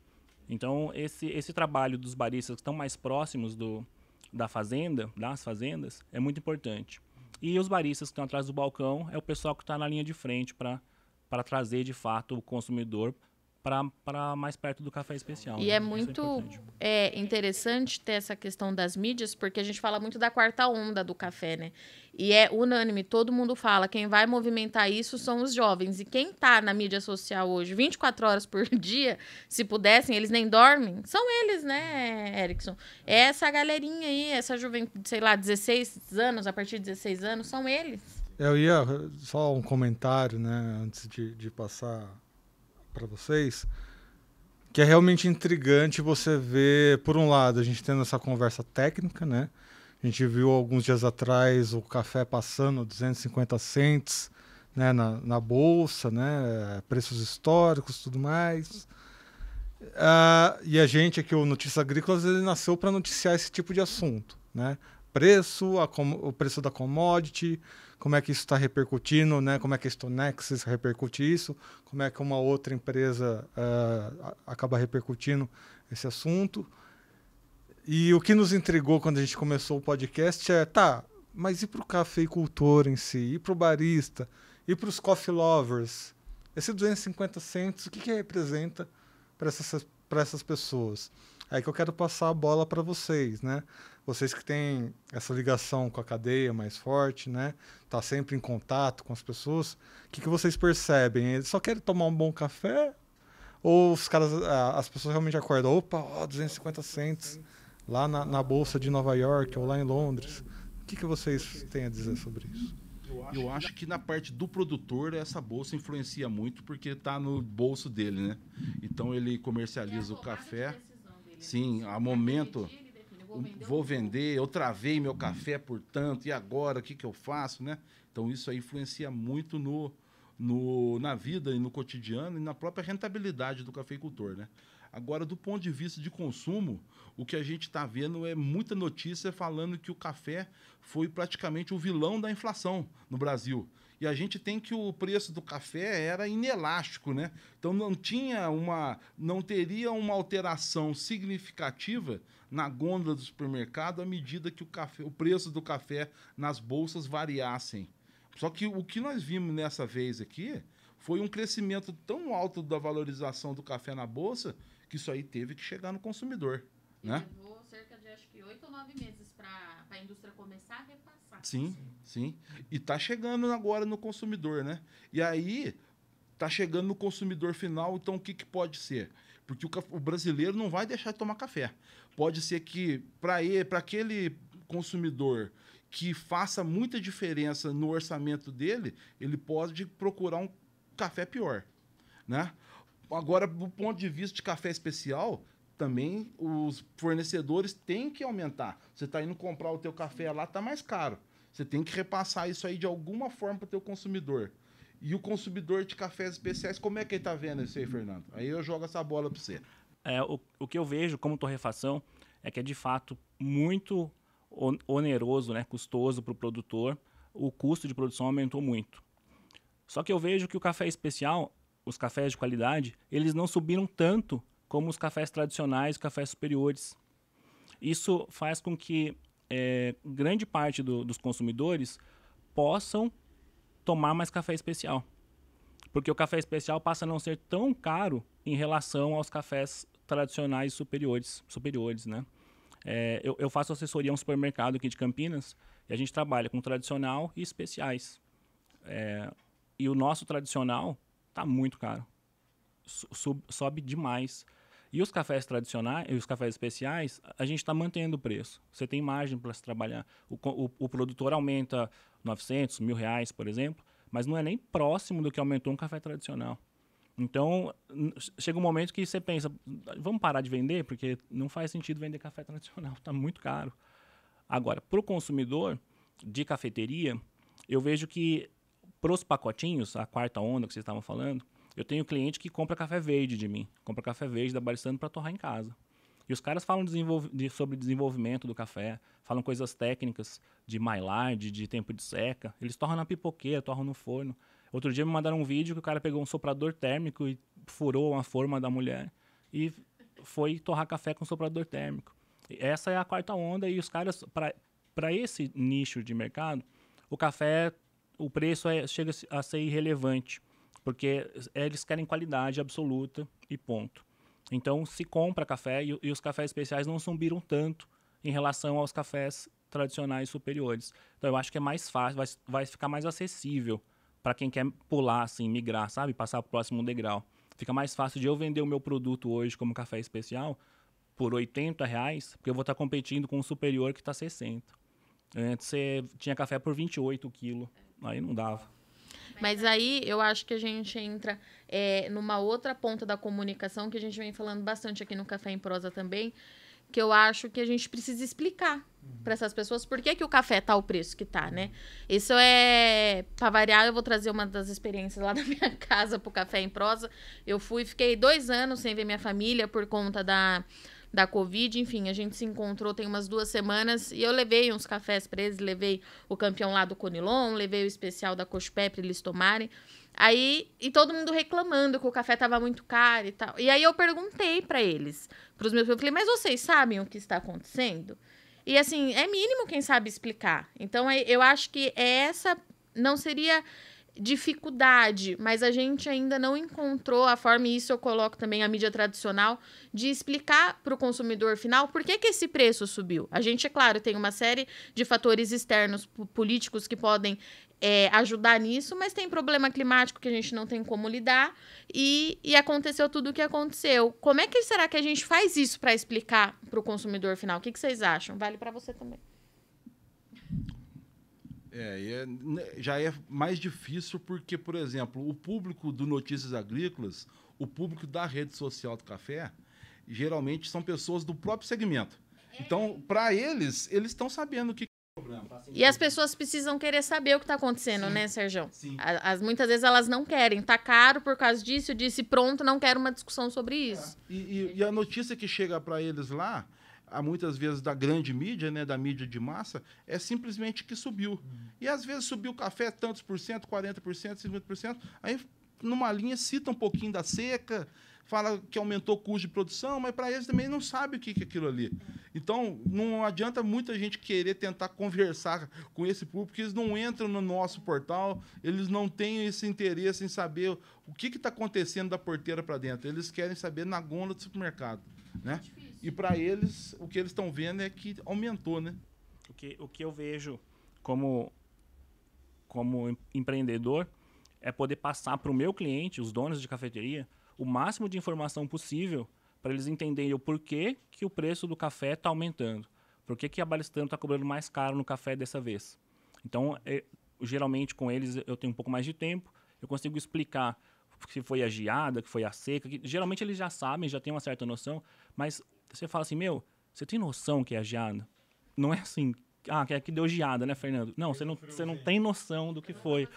Então, esse trabalho dos baristas que estão mais próximos das fazendas, é muito importante. E os baristas que estão atrás do balcão é o pessoal que está na linha de frente para trazer, de fato, o consumidor para mais perto do café especial. E né? é muito interessante ter essa questão das mídias, porque a gente fala muito da quarta onda do café, né? E é unânime, todo mundo fala, quem vai movimentar isso são os jovens. E quem tá na mídia social hoje, 24 horas por dia, se pudessem, eles nem dormem, são eles, né, Erickson? É essa galerinha aí, essa juventude, sei lá, 16 anos, a partir de 16 anos, são eles. Eu ia, só um comentário, né, antes de passar para vocês, que é realmente intrigante você ver, por um lado, a gente tendo essa conversa técnica, né? A gente viu alguns dias atrás o café passando 250 cents, né, na bolsa, né? Preços históricos, tudo mais. E a gente aqui, o Notícias Agrícolas, ele nasceu para noticiar esse tipo de assunto, né? O preço da commodity, como é que isso está repercutindo, né? Como é que a Stonexis repercute isso, como é que uma outra empresa acaba repercutindo esse assunto. E o que nos intrigou quando a gente começou o podcast mas e para o cafeicultor em si, e para o barista, e para os coffee lovers? Esse 250 cents, o que representa para essas pessoas? É aí que eu quero passar a bola para vocês, né? Vocês que têm essa ligação com a cadeia mais forte, né? Tá sempre em contato com as pessoas. O que vocês percebem? Eles só querem tomar um bom café? Ou as pessoas realmente acordam, 250 cents lá na Bolsa de Nova York ou lá em Londres? O que vocês têm a dizer sobre isso? Eu acho que na parte do produtor, essa bolsa influencia muito, porque está no bolso dele, né? Então, ele comercializa o café. Sim, a momento... Vou vender, eu travei meu café por tanto, e agora o que eu faço, né? Então isso aí influencia muito na vida e no cotidiano e na própria rentabilidade do cafeicultor, né? Agora, do ponto de vista de consumo, o que a gente está vendo é muita notícia falando que o café foi praticamente o vilão da inflação no Brasil. E a gente tem que o preço do café era inelástico, né? Então não teria uma alteração significativa na gôndola do supermercado à medida que o preço do café nas bolsas variassem. Só que o que nós vimos nessa vez aqui foi um crescimento tão alto da valorização do café na bolsa que isso aí teve que chegar no consumidor, né? Levou cerca de, acho que 8 ou 9 meses para a indústria começar a repassar. Sim. E está chegando agora no consumidor, né? E aí está chegando no consumidor final, então o que pode ser? Porque o brasileiro não vai deixar de tomar café. Pode ser que para aquele consumidor que faça muita diferença no orçamento dele, ele pode procurar um café pior, né? Agora, do ponto de vista de café especial, também os fornecedores têm que aumentar. Você está indo comprar o teu café lá, está mais caro. Você tem que repassar isso aí de alguma forma para o teu consumidor. E o consumidor de cafés especiais, como é que ele está vendo isso aí, Fernando? Aí eu jogo essa bola para você. O que eu vejo como torrefação é que é, de fato, muito oneroso, né, custoso para o produtor. O custo de produção aumentou muito. Só que eu vejo que o café especial, os cafés de qualidade, eles não subiram tanto como os cafés tradicionais, cafés superiores. Isso faz com que grande parte dos consumidores possam tomar mais café especial. Porque o café especial passa a não ser tão caro em relação aos cafés tradicionais superiores, né? Eu faço assessoria a um supermercado aqui de Campinas e a gente trabalha com tradicional e especiais. E o nosso tradicional está muito caro. Sobe demais. E os cafés tradicionais e os cafés especiais, a gente está mantendo o preço. Você tem margem para se trabalhar. O produtor aumenta 900, R$1.000, por exemplo, mas não é nem próximo do que aumentou um café tradicional. Então, chega um momento que você pensa, vamos parar de vender? Porque não faz sentido vender café tradicional, está muito caro. Agora, para o consumidor de cafeteria, eu vejo que para os pacotinhos, a quarta onda que vocês estavam falando, eu tenho cliente que compra café verde de mim, compra café verde da Baristando para torrar em casa. E os caras falam sobre desenvolvimento do café, falam coisas técnicas de Maillard, de tempo de seca. Eles torram na pipoqueira, torram no forno. Outro dia me mandaram um vídeo que o cara pegou um soprador térmico e furou uma forma da mulher e foi torrar café com soprador térmico. E essa é a quarta onda e os caras, para esse nicho de mercado, o café, o preço chega a ser irrelevante, porque eles querem qualidade absoluta e ponto. Então, se compra café e os cafés especiais não subiram tanto em relação aos cafés tradicionais superiores. Então, eu acho que é mais fácil, vai ficar mais acessível para quem quer pular, assim, migrar, sabe? Passar para o próximo degrau. Fica mais fácil de eu vender o meu produto hoje como café especial por R$80, porque eu vou estar competindo com um superior que está 60. Antes você tinha café por 28 quilos, aí não dava. Mas aí eu acho que a gente entra numa outra ponta da comunicação que a gente vem falando bastante aqui no Café em Prosa também, que eu acho que a gente precisa explicar para essas pessoas por que o café tá o preço que tá, né? Isso para variar, eu vou trazer uma das experiências lá da minha casa pro Café em Prosa. Eu fiquei 2 anos sem ver minha família por conta da Covid, enfim, a gente se encontrou tem umas 2 semanas e eu levei uns cafés para eles, levei o campeão lá do Conilon, levei o especial da Cochupé para eles tomarem. Aí, e todo mundo reclamando que o café tava muito caro e tal. E aí eu perguntei para eles, pros meus filhos, eu falei, mas vocês sabem o que está acontecendo? E assim, é mínimo quem sabe explicar. Então, eu acho que essa não seria dificuldade, mas a gente ainda não encontrou a forma, e isso eu coloco também a mídia tradicional, de explicar para o consumidor final por que esse preço subiu. A gente, é claro, tem uma série de fatores externos políticos que podem ajudar nisso, mas tem problema climático que a gente não tem como lidar e aconteceu tudo o que aconteceu. Como é que será que a gente faz isso para explicar para o consumidor final? O que vocês acham? Vale para você também. Já é mais difícil porque, por exemplo, o público do Notícias Agrícolas, o público da rede social do café, geralmente são pessoas do próprio segmento. Então, para eles estão sabendo o que é o problema. E as pessoas precisam querer saber o que está acontecendo, sim, né, Sérgio? Sim. Muitas vezes elas não querem. Tá caro por causa disso, eu disse pronto, não quero uma discussão sobre isso. E a notícia que chega para eles lá, muitas vezes da grande mídia, né, da mídia de massa, é simplesmente que subiu. E às vezes subiu o café tantos por cento, 40%, 50%, aí numa linha cita um pouquinho da seca, fala que aumentou o custo de produção, mas para eles também não sabe o que é aquilo ali. Então, não adianta muita gente querer tentar conversar com esse público, porque eles não entram no nosso portal, eles não têm esse interesse em saber o que está acontecendo da porteira para dentro. Eles querem saber na gôndola do supermercado. né? E para eles, o que eles estão vendo é que aumentou, né? O que eu vejo como empreendedor é poder passar para o meu cliente, os donos de cafeteria, o máximo de informação possível para eles entenderem o porquê que o preço do café está aumentando. Por que a Baristando está cobrando mais caro no café dessa vez? Então, geralmente com eles eu tenho um pouco mais de tempo, eu consigo explicar se foi a geada, que foi a seca, que geralmente eles já sabem, já têm uma certa noção, mas você fala assim, você tem noção que é a geada? Não é assim, que deu geada, né, Fernando? Não, você não tem noção do que foi.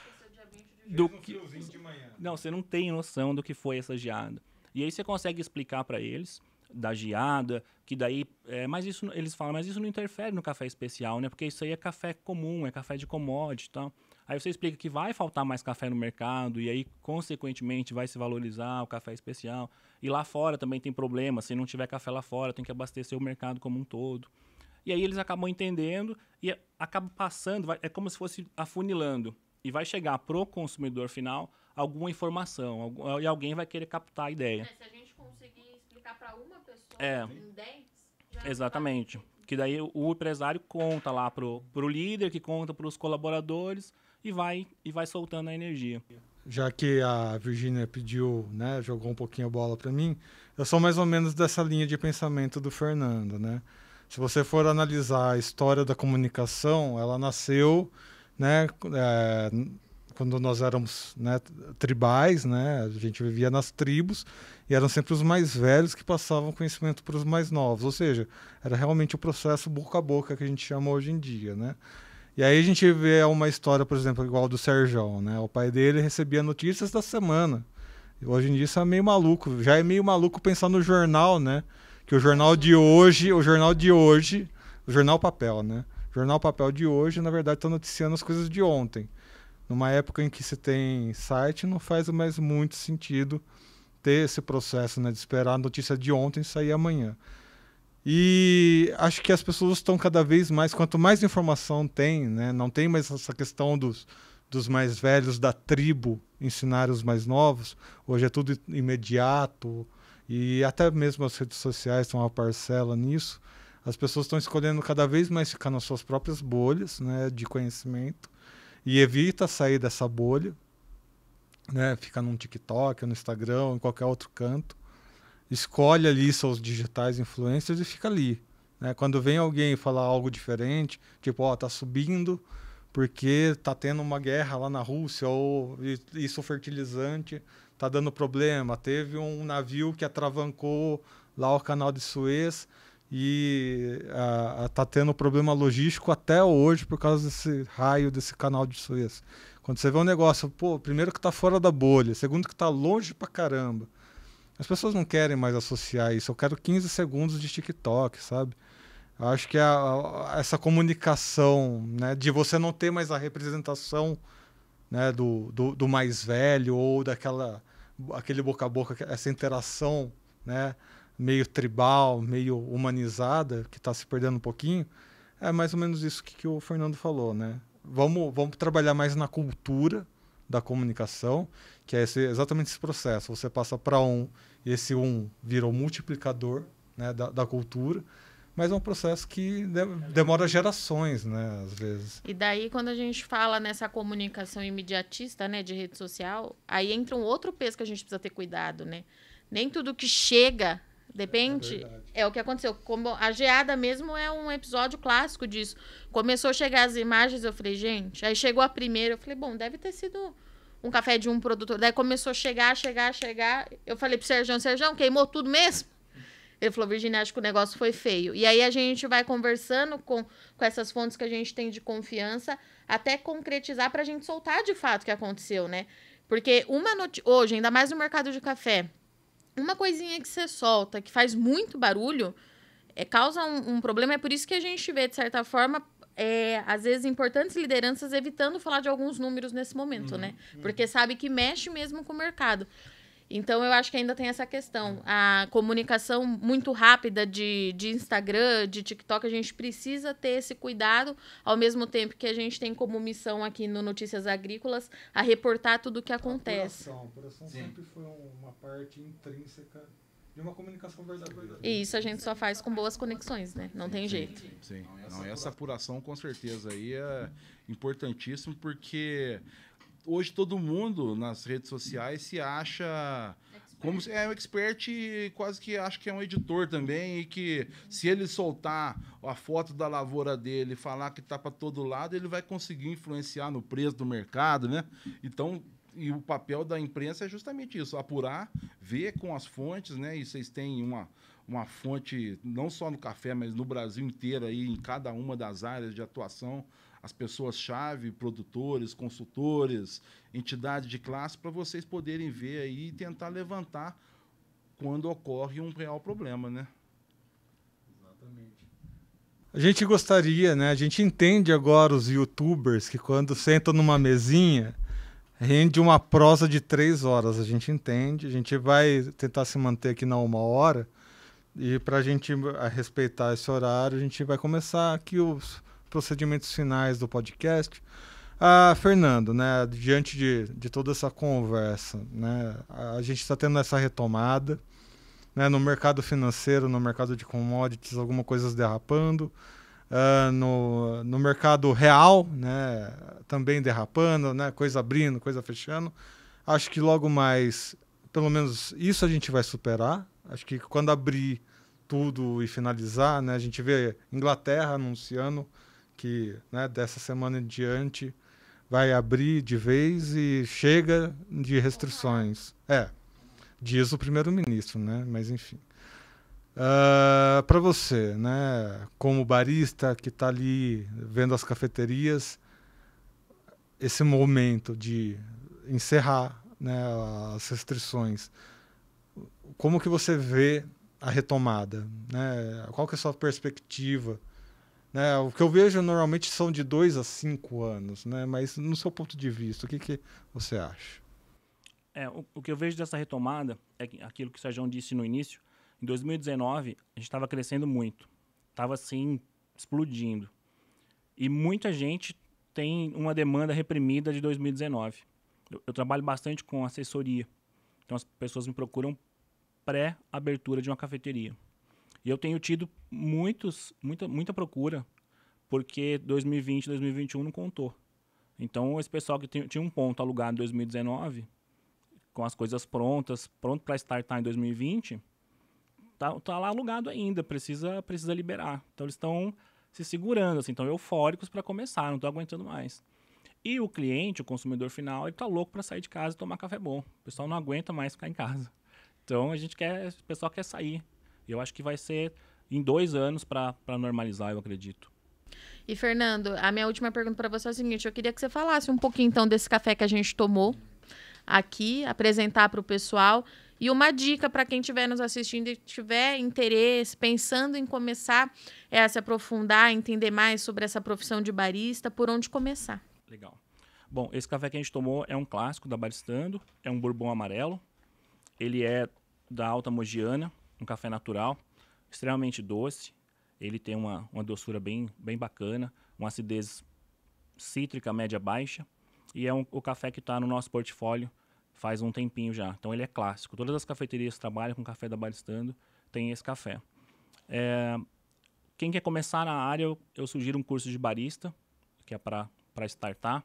Não, você não tem noção do que foi essa geada. E aí você consegue explicar para eles da geada, que daí... mas isso, eles falam, mas isso não interfere no café especial, né? Porque isso aí é café comum, é café de commodity e tal. Aí você explica que vai faltar mais café no mercado e aí, consequentemente, vai se valorizar o café especial. E lá fora também tem problema. Se não tiver café lá fora, tem que abastecer o mercado como um todo. E aí eles acabam entendendo e acabam passando, é como se fosse afunilando. E vai chegar pro consumidor final alguma informação. E alguém vai querer captar a ideia. Se a gente conseguir explicar para uma pessoa em 10... Exatamente. Que daí o empresário conta lá pro líder, que conta para os colaboradores e vai soltando a energia. Já que a Virgínia pediu, né, jogou um pouquinho a bola para mim, eu sou mais ou menos dessa linha de pensamento do Fernando, né? Se você for analisar a história da comunicação, ela nasceu, né, quando nós éramos, né, tribais, né, a gente vivia nas tribos e eram sempre os mais velhos que passavam conhecimento para os mais novos, ou seja, era realmente o processo boca a boca que a gente chama hoje em dia, né? E aí a gente vê uma história, por exemplo, igual do Serjão, né? O pai dele recebia notícias da semana. E hoje em dia isso é meio maluco, já é meio maluco pensar no jornal, né? Que o jornal papel, né? O jornal papel de hoje, na verdade, está noticiando as coisas de ontem. Numa época em que se tem site, não faz mais muito sentido ter esse processo, né, de esperar a notícia de ontem sair amanhã. E acho que as pessoas estão cada vez mais, quanto mais informação tem, né, não tem mais essa questão dos mais velhos da tribo ensinar os mais novos. Hoje é tudo imediato e até mesmo as redes sociais têm uma parcela nisso. As pessoas estão escolhendo cada vez mais ficar nas suas próprias bolhas, né, de conhecimento e evita sair dessa bolha, né, fica no TikTok, no Instagram, em qualquer outro canto. Escolhe ali seus digitais influencers e fica ali, né? Quando vem alguém falar algo diferente, tipo, tá subindo porque tá tendo uma guerra lá na Rússia, ou isso fertilizante tá dando problema, teve um navio que atravancou lá o canal de Suez e tá tendo problema logístico até hoje por causa desse raio desse canal de Suez. Quando você vê um negócio, primeiro que tá fora da bolha, segundo que tá longe pra caramba, as pessoas não querem mais associar isso. Eu quero 15 segundos de TikTok, sabe? Eu acho que essa comunicação, né, de você não ter mais a representação, né, do mais velho ou aquele boca a boca, essa interação, né, meio tribal, meio humanizada, que está se perdendo um pouquinho, é mais ou menos isso que o Fernando falou, né? Vamos trabalhar mais na cultura da comunicação, que é exatamente esse processo. Você passa para e esse vira o multiplicador, né, da cultura, mas é um processo que demora gerações, né, às vezes. E daí, quando a gente fala nessa comunicação imediatista, né, de rede social, aí entra um outro peso que a gente precisa ter cuidado, né? Nem tudo que chega, depende, é o que aconteceu. Como a geada mesmo é um episódio clássico disso. Começou a chegar as imagens, eu falei, gente, aí chegou a primeira, eu falei, bom, deve ter sido um café de um produtor. Daí começou a chegar. Eu falei pro Serjão, queimou tudo mesmo? Ele falou, Virgínia, acho que o negócio foi feio. E aí a gente vai conversando com essas fontes que a gente tem de confiança, até concretizar pra gente soltar de fato o que aconteceu, né? Porque hoje, ainda mais no mercado de café, uma coisinha que você solta, que faz muito barulho, causa um problema. É por isso que a gente vê, de certa forma, às vezes, importantes lideranças evitando falar de alguns números nesse momento, né? Porque sabe que mexe mesmo com o mercado. Então, eu acho que ainda tem essa questão. A comunicação muito rápida de Instagram, de TikTok, a gente precisa ter esse cuidado, ao mesmo tempo que a gente tem como missão aqui no Notícias Agrícolas a reportar tudo o que acontece. A apuração sempre foi uma parte intrínseca de uma comunicação verdadeira. E isso a gente só faz com boas conexões, né? Não tem jeito. Sim. Não, essa apuração com certeza aí é importantíssimo, porque hoje todo mundo nas redes sociais se acha como se é um expert e quase que acha que é um editor também, e que se ele soltar a foto da lavoura dele e falar que está para todo lado, ele vai conseguir influenciar no preço do mercado, né? Então, e o papel da imprensa é justamente isso, apurar, ver com as fontes, né? E vocês têm uma fonte, não só no café, mas no Brasil inteiro, aí, em cada uma das áreas de atuação, as pessoas-chave, produtores, consultores, entidades de classe, para vocês poderem ver aí e tentar levantar quando ocorre um real problema, né? Exatamente. A gente gostaria, né? A gente entende agora os youtubers que quando sentam numa mesinha rende uma prosa de 3 horas, a gente entende. A gente vai tentar se manter aqui na 1 hora e para a gente respeitar esse horário, a gente vai começar aqui os procedimentos finais do podcast. Fernando, né, diante de toda essa conversa, né, a gente está tendo essa retomada, né, no mercado financeiro, no mercado de commodities, algumas coisas derrapando, no mercado real, né, também derrapando, né, coisa abrindo, coisa fechando. Acho que logo mais, pelo menos isso a gente vai superar. Acho que quando abrir tudo e finalizar, né, a gente vê Inglaterra anunciando que, né, dessa semana em diante vai abrir de vez e chega de restrições. Diz o primeiro-ministro, né? Mas enfim. Para você, né, como barista que está ali vendo as cafeterias, esse momento de encerrar, né, as restrições, como que você vê a retomada, né? Qual que é a sua perspectiva? Né, o que eu vejo normalmente são de 2 a 5 anos, né? Mas no seu ponto de vista, o que você acha? O que eu vejo dessa retomada é aquilo que o Sérgio disse no início. Em 2019, a gente estava crescendo muito. Estava, assim, explodindo. E muita gente tem uma demanda reprimida de 2019. Eu trabalho bastante com assessoria. Então, as pessoas me procuram pré-abertura de uma cafeteria. E eu tenho tido muita procura, porque 2020, 2021 não contou. Então, esse pessoal que tinha um ponto alugado em 2019, com as coisas pronto para startar em 2020, tá lá alugado ainda, precisa liberar. Então, eles estão se segurando, assim, estão eufóricos para começar, não estão aguentando mais. E o cliente, o consumidor final, ele tá louco para sair de casa e tomar café bom. O pessoal não aguenta mais ficar em casa. Então, o pessoal quer sair. Eu acho que vai ser em 2 anos para normalizar, eu acredito. E, Fernando, a minha última pergunta para você é a seguinte: eu queria que você falasse um pouquinho, então, desse café que a gente tomou aqui, apresentar para o pessoal. E uma dica para quem estiver nos assistindo e tiver interesse, pensando em começar a se aprofundar, entender mais sobre essa profissão de barista, por onde começar? Legal. Bom, esse café que a gente tomou é um clássico da Baristando, é um bourbon amarelo. Ele é da Alta Mogiana, um café natural, extremamente doce. Ele tem uma doçura bem bacana, uma acidez cítrica média-baixa. E é o café que está no nosso portfólio faz um tempinho já. Então ele é clássico. Todas as cafeterias que trabalham com café da Baristando têm esse café. Quem quer começar na área, eu sugiro um curso de barista, que é para startar.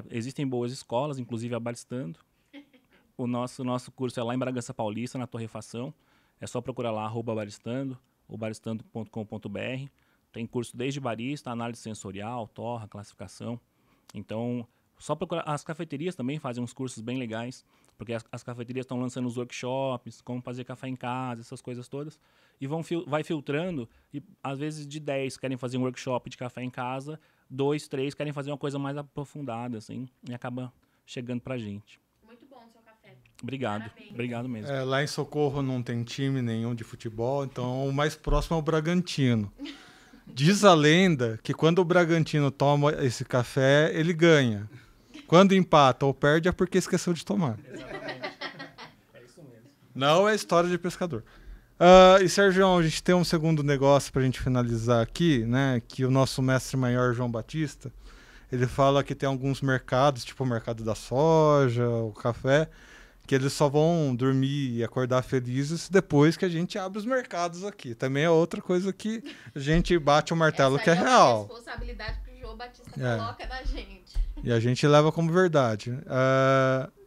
Existem boas escolas, inclusive a Baristando. O nosso curso é lá em Bragança Paulista, na Torrefação. É só procurar lá, @baristando, ou baristando.com.br. Tem curso desde barista, análise sensorial, torra, classificação. Então, só procurar. As cafeterias também fazem uns cursos bem legais, porque as cafeterias estão lançando os workshops, como fazer café em casa, essas coisas todas. E vai filtrando, e às vezes de 10 querem fazer um workshop de café em casa, 2, 3 querem fazer uma coisa mais aprofundada, assim, e acaba chegando pra gente. Muito bom o seu café. Obrigado. Parabéns. Obrigado mesmo. Lá em Socorro não tem time nenhum de futebol, então o mais próximo é o Bragantino. Diz a lenda que quando o Bragantino toma esse café, ele ganha. Quando empata ou perde é porque esqueceu de tomar. Exatamente. É isso mesmo. Não é história de pescador. E, Sérgio, a gente tem um segundo negócio para a gente finalizar aqui, né? Que o nosso mestre maior, João Batista, ele fala que tem alguns mercados, tipo o mercado da soja, o café, que eles só vão dormir e acordar felizes depois que a gente abre os mercados aqui. Também é outra coisa que a gente bate o martelo Essa que é uma real. responsabilidade que o João Batista coloca na gente. E a gente leva como verdade.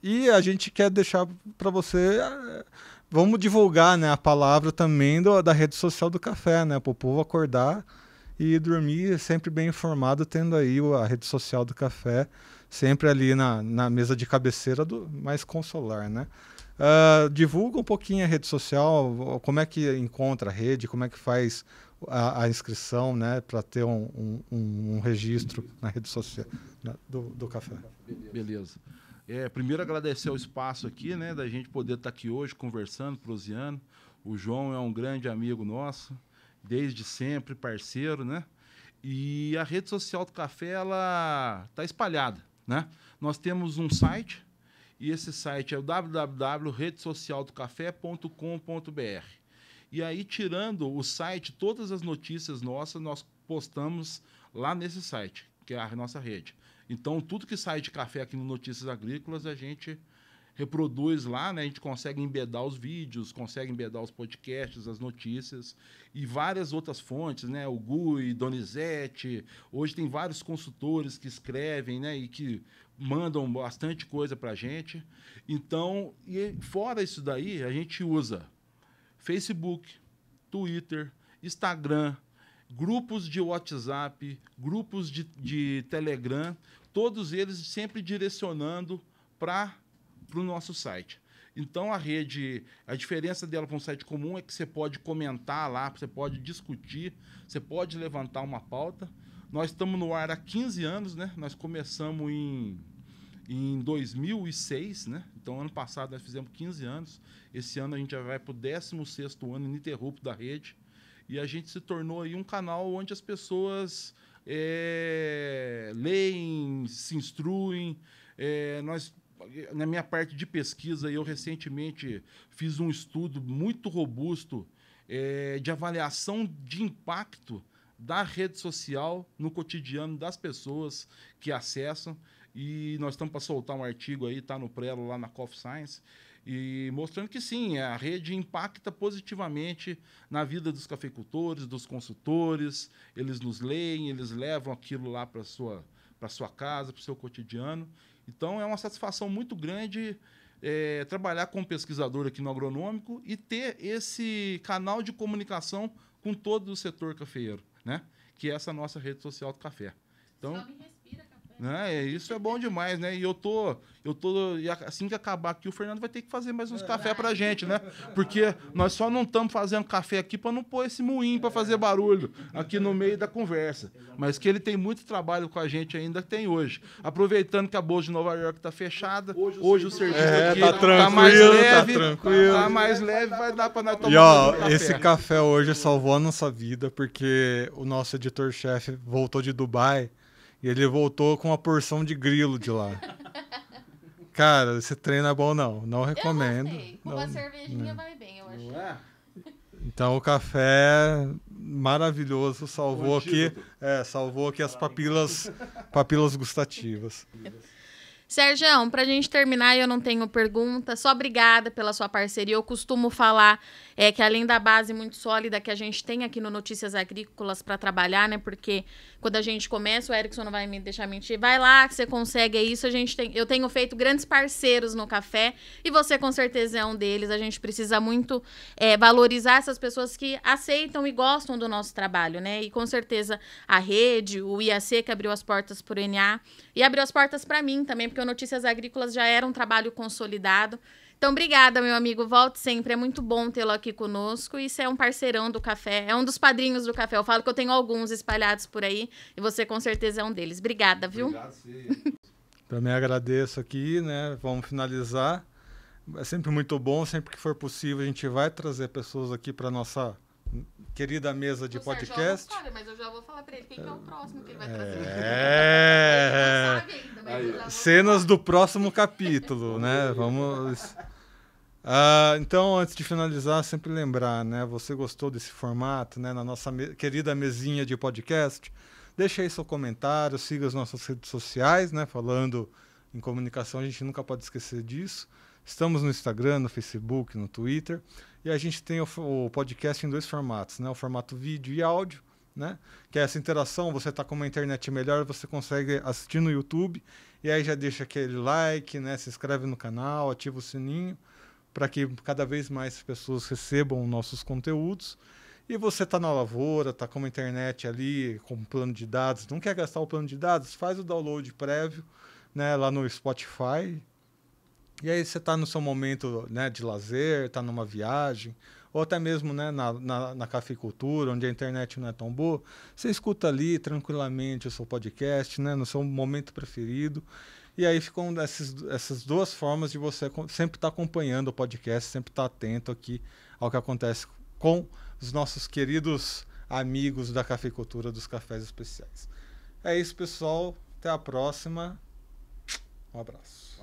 E a gente quer deixar para você... vamos divulgar, né, a palavra também da rede social do café, né? Para o povo acordar e dormir sempre bem informado, tendo aí a rede social do café sempre ali na mesa de cabeceira mais consolar, né? Divulga um pouquinho a rede social, como é que encontra a rede, como é que faz a inscrição, né, para ter um registro na rede social do café. Beleza. Primeiro agradecer o espaço aqui, né, da gente poder estar aqui hoje conversando, prosseando. O João é um grande amigo nosso, desde sempre, parceiro, né? E a rede social do café, ela está espalhada, né? Nós temos um site, e esse site é o www.redesocialdocafé.com.br. E aí, tirando o site, todas as notícias nossas, nós postamos lá nesse site, que é a nossa rede. Então, tudo que sai de café aqui no Notícias Agrícolas, a gente reproduz lá, né? A gente consegue embedar os vídeos, consegue embedar os podcasts, as notícias e várias outras fontes, né? O Gui, Donizete, hoje tem vários consultores que escrevem, né? E que mandam bastante coisa para a gente. Então, e fora isso daí, a gente usa Facebook, Twitter, Instagram, grupos de WhatsApp, grupos de Telegram, todos eles sempre direcionando para o nosso site. Então, a rede, a diferença dela para um site comum é que você pode comentar lá, você pode discutir, você pode levantar uma pauta. Nós estamos no ar há 15 anos, né? Nós começamos em 2006, né? Então, ano passado nós fizemos 15 anos. Esse ano a gente já vai para o 16º ano ininterrupto da rede. E a gente se tornou aí um canal onde as pessoas leem, se instruem. Na minha parte de pesquisa, eu recentemente fiz um estudo muito robusto de avaliação de impacto da rede social no cotidiano das pessoas que acessam. E nós estamos para soltar um artigo aí, está no Prelo, lá na Coffee Science, e mostrando que sim, a rede impacta positivamente na vida dos cafeicultores, dos consultores, eles nos leem, eles levam aquilo lá para sua casa, para o seu cotidiano. Então, é uma satisfação muito grande trabalhar como pesquisador aqui no agronômico e ter esse canal de comunicação com todo o setor cafeeiro, né? Que é essa nossa rede social do café. Então, isso é bom demais, né? E eu tô e assim que acabar aqui, o Fernando vai ter que fazer mais uns café pra gente, né? Porque nós só não estamos fazendo café aqui para não pôr esse moinho para fazer barulho aqui no meio da conversa. Mas que ele tem muito trabalho com a gente ainda, tem hoje. Aproveitando que a Bolsa de Nova York tá fechada, hoje o serviço aqui tá mais leve, tá mais leve, vai dar para nós tomar café. Esse café hoje salvou a nossa vida, porque o nosso editor-chefe voltou de Dubai. E ele voltou com uma porção de grilo de lá. Cara, esse treino é bom não. Não recomendo. Eu gostei. Com uma cervejinha vai bem, eu acho. Então o café maravilhoso salvou aqui as papilas gustativas. Sergião, pra gente terminar, eu não tenho pergunta, só obrigada pela sua parceria. Eu costumo falar que além da base muito sólida que a gente tem aqui no Notícias Agrícolas para trabalhar, né? Porque quando a gente começa, o Erickson não vai me deixar mentir, vai lá que você consegue, é isso. Eu tenho feito grandes parceiros no café e você com certeza é um deles. A gente precisa muito valorizar essas pessoas que aceitam e gostam do nosso trabalho, né? E com certeza a rede, o IAC que abriu as portas para o NA e abriu as portas para mim também, porque o Notícias Agrícolas já era um trabalho consolidado. Então, obrigada, meu amigo. Volte sempre. É muito bom tê-lo aqui conosco. E você é um parceirão do café. É um dos padrinhos do café. Eu falo que eu tenho alguns espalhados por aí. E você, com certeza, é um deles. Obrigada, viu? Obrigado, sim. Também agradeço aqui, né? Vamos finalizar. É sempre muito bom. Sempre que for possível, a gente vai trazer pessoas aqui para nossa querida mesa de podcast. Não sabe, mas eu já vou falar para ele quem que é o próximo que ele vai trazer. Ele não sabe ainda, mas cenas do próximo capítulo, né? Vamos... então, antes de finalizar, sempre lembrar, né? Você gostou desse formato, né? Na nossa querida mesinha de podcast? Deixa aí seu comentário, siga as nossas redes sociais, né? Falando em comunicação, a gente nunca pode esquecer disso. Estamos no Instagram, no Facebook, no Twitter. E a gente tem o podcast em 2 formatos, né? O formato vídeo e áudio, né? Que é essa interação, você está com uma internet melhor, você consegue assistir no YouTube. E aí já deixa aquele like, né? Se inscreve no canal, ativa o sininho, para que cada vez mais pessoas recebam nossos conteúdos. E você está na lavoura, está com uma internet ali, com um plano de dados, não quer gastar o plano de dados? Faz o download prévio, né, lá no Spotify. E aí você está no seu momento, né, de lazer, está numa viagem, ou até mesmo, né, na cafeicultura, onde a internet não é tão boa. Você escuta ali tranquilamente o seu podcast, né, no seu momento preferido. E aí ficam essas 2 formas de você sempre estar acompanhando o podcast, sempre estar atento aqui ao que acontece com os nossos queridos amigos da cafeicultura dos cafés especiais. É isso, pessoal. Até a próxima. Um abraço.